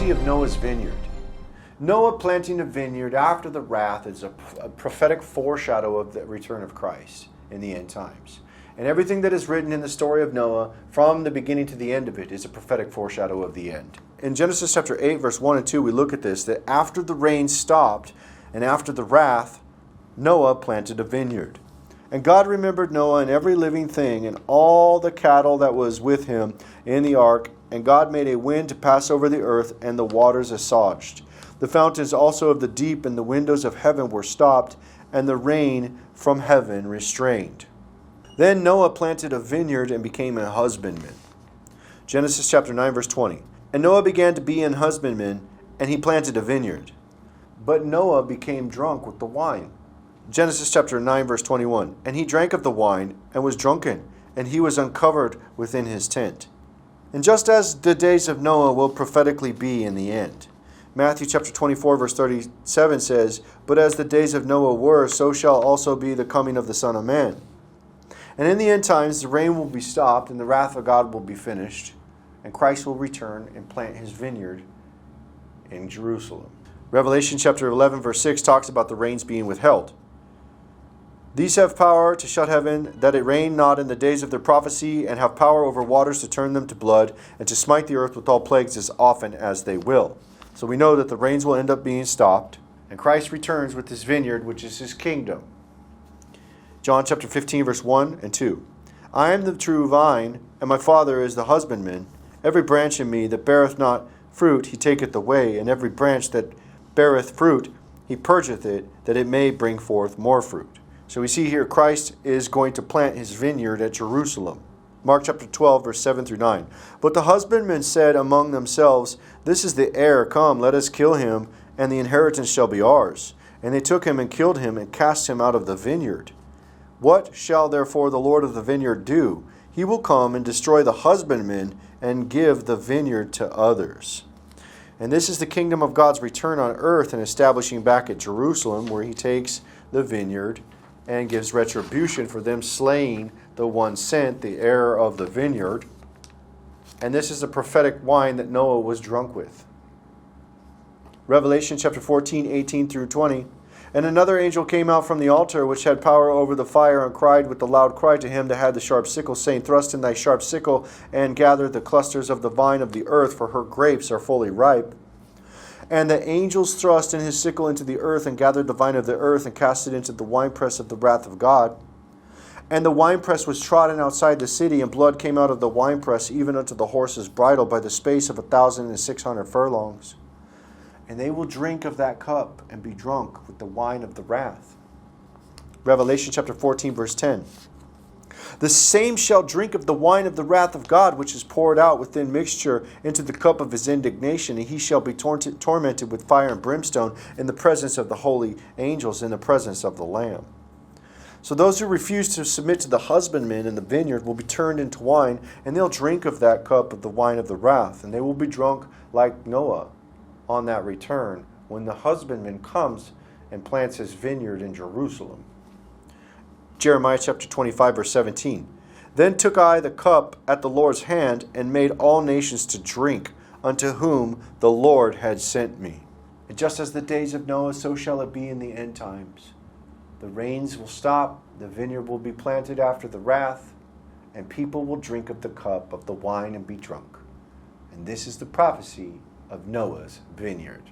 prophecy of Noah's vineyard. Noah planting a vineyard after the wrath is a prophetic foreshadow of the return of Christ in the end times. And everything that is written in the story of Noah, from the beginning to the end of it, is a prophetic foreshadow of the end. In Genesis chapter 8, verse 1 and 2, we look at this, that after the rain stopped and after the wrath, Noah planted a vineyard. And God remembered Noah and every living thing and all the cattle that was with him in the ark. And God made a wind to pass over the earth, and the waters assuaged. The fountains also of the deep and the windows of heaven were stopped, and the rain from heaven restrained. Then Noah planted a vineyard and became a husbandman. Genesis chapter 9, verse 20. And Noah began to be an husbandman, and he planted a vineyard. But Noah became drunk with the wine. Genesis chapter 9, verse 21. And he drank of the wine, and was drunken, and he was uncovered within his tent. And just as the days of Noah will prophetically be in the end. Matthew chapter 24, verse 37 says, But as the days of Noah were, so shall also be the coming of the Son of Man. And in the end times, the rain will be stopped, and the wrath of God will be finished, and Christ will return and plant his vineyard in Jerusalem. Revelation chapter 11, verse 6 talks about the rains being withheld. These have power to shut heaven, that it rain not in the days of their prophecy, and have power over waters to turn them to blood, and to smite the earth with all plagues as often as they will. So we know that the rains will end up being stopped, and Christ returns with his vineyard, which is his kingdom. John chapter 15, verse 1 and 2. I am the true vine, and my Father is the husbandman. Every branch in me that beareth not fruit, he taketh away, and every branch that beareth fruit, he purgeth it, that it may bring forth more fruit. So we see here Christ is going to plant his vineyard at Jerusalem. Mark chapter 12, verse 7 through 9. But the husbandmen said among themselves, This is the heir, come, let us kill him, and the inheritance shall be ours. And they took him and killed him, and cast him out of the vineyard. What shall therefore the Lord of the vineyard do? He will come and destroy the husbandmen, and give the vineyard to others. And this is the kingdom of God's return on earth, and establishing back at Jerusalem, where he takes the vineyard and gives retribution for them slaying the one sent, the heir of the vineyard. And this is the prophetic wine that Noah was drunk with. Revelation chapter 14, 18 through 20. And another angel came out from the altar, which had power over the fire, and cried with a loud cry to him that had the sharp sickle, saying, Thrust in thy sharp sickle, and gather the clusters of the vine of the earth, for her grapes are fully ripe. And the angels thrust in his sickle into the earth, and gathered the vine of the earth, and cast it into the winepress of the wrath of God. And the winepress was trodden outside the city, and blood came out of the winepress, even unto the horse's bridle, by the space of 1,600 furlongs. And they will drink of that cup, and be drunk with the wine of the wrath. Revelation chapter 14, verse 10. The same shall drink of the wine of the wrath of God, which is poured out within mixture into the cup of his indignation, and he shall be tormented with fire and brimstone in the presence of the holy angels, in the presence of the Lamb. So those who refuse to submit to the husbandman in the vineyard will be turned into wine, and they'll drink of that cup of the wine of the wrath, and they will be drunk like Noah on that return, when the husbandman comes and plants his vineyard in Jerusalem. Jeremiah chapter 25, verse 17. Then took I the cup at the Lord's hand, and made all nations to drink, unto whom the Lord had sent me. And just as the days of Noah, so shall it be in the end times. The rains will stop, the vineyard will be planted after the wrath, and people will drink of the cup of the wine and be drunk. And this is the prophecy of Noah's vineyard.